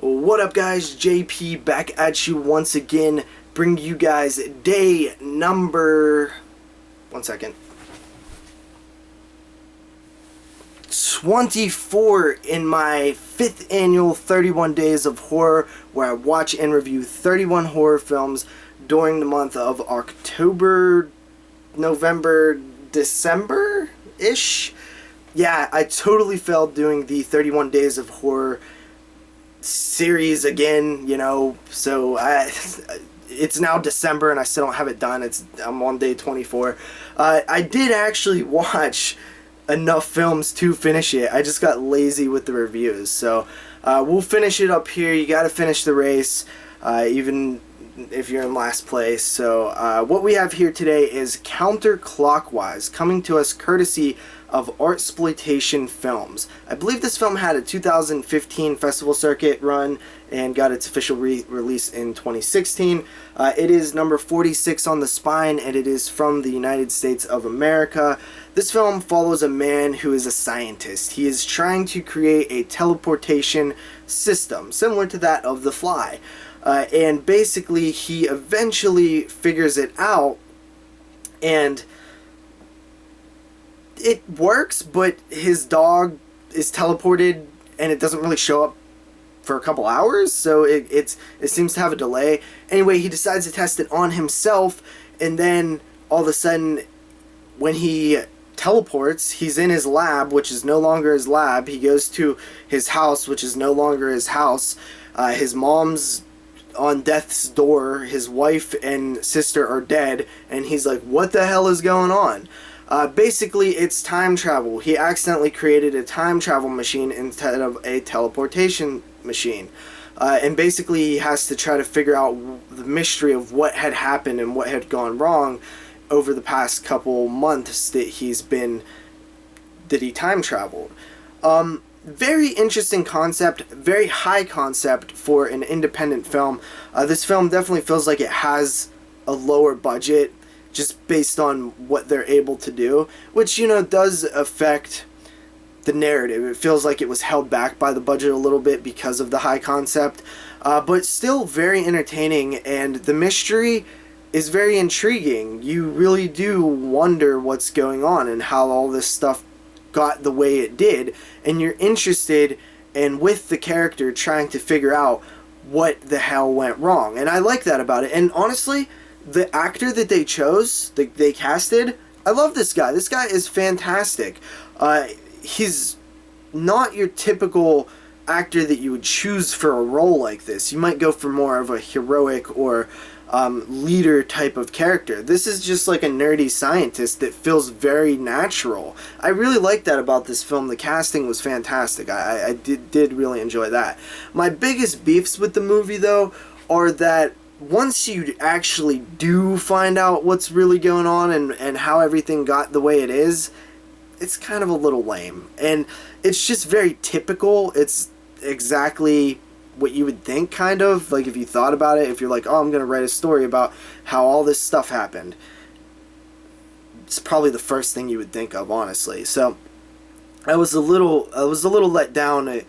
What up, guys? JP back at you once again, bringing you guys day number 24 in my 5th annual 31 Days of Horror, where I watch and review 31 horror films during the month of October, November, December-ish. Yeah, I totally failed doing the 31 Days of Horror series again, so it's now December and I still don't have it done. I'm on day 24. I did actually watch enough films to finish it. I just got lazy with the reviews, so we'll finish it up here. You gotta finish the race, even if you're in last place. So what we have here today is Clockwise, coming to us courtesy of Artsploitation Films. I believe this film had a 2015 festival circuit run and got its official release in 2016. It is number 46 on the spine, and it is from the United States of America. This film follows a man who is a scientist. He is trying to create a teleportation system similar to that of The Fly. And basically he eventually figures it out, and it works, but his dog is teleported and it doesn't really show up for a couple hours, so it seems to have a delay. Anyway, he decides to test it on himself, and then all of a sudden when he teleports, he's in his lab, which is no longer his lab. He goes to his house, which is no longer his house. His mom's on death's door, his wife and sister are dead, and he's like, what the hell is going on? Basically, it's time travel. He accidentally created a time travel machine instead of a teleportation machine. And basically, he has to try to figure out the mystery of what had happened and what had gone wrong over the past couple months that he time traveled. Very interesting concept, very high concept for an independent film. This film definitely feels like it has a lower budget, just based on what they're able to do, which, does affect the narrative. It feels like it was held back by the budget a little bit because of the high concept, but still very entertaining, and the mystery is very intriguing. You really do wonder what's going on and how all this stuff got the way it did, and you're interested and with the character trying to figure out what the hell went wrong, and I like that about it. And honestly, the actor that they chose, they casted, I love this guy. This guy is fantastic. He's not your typical actor that you would choose for a role like this. You might go for more of a heroic or leader type of character. This is just like a nerdy scientist that feels very natural. I really like that about this film. The casting was fantastic. I did really enjoy that. My biggest beefs with the movie, though, are that once you actually do find out what's really going on and how everything got the way it is, it's kind of a little lame. And it's just very typical. It's exactly what you would think, kind of. Like, if you thought about it, if you're like, oh, I'm going to write a story about how all this stuff happened, it's probably the first thing you would think of, honestly. So I was a little let down at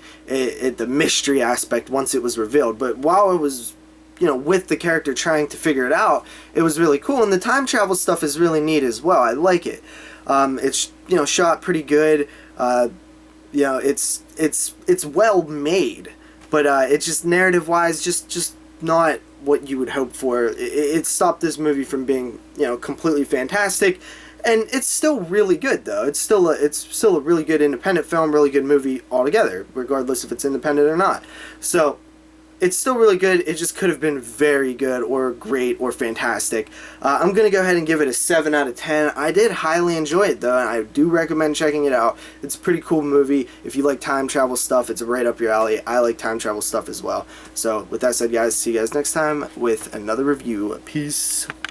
the mystery aspect once it was revealed. But while I was with the character trying to figure it out, it was really cool. And the time travel stuff is really neat as well. I like it. It's, shot pretty good. It's well made, but it's just narrative-wise, just not what you would hope for. It stopped this movie from being, completely fantastic. And it's still really good, though. It's still a really good independent film, really good movie altogether, regardless if it's independent or not. So it's still really good. It just could have been very good or great or fantastic. I'm going to go ahead and give it a 7 out of 10. I did highly enjoy it, though, and I do recommend checking it out. It's a pretty cool movie. If you like time travel stuff, it's right up your alley. I like time travel stuff as well. So with that said, guys, see you guys next time with another review. Peace.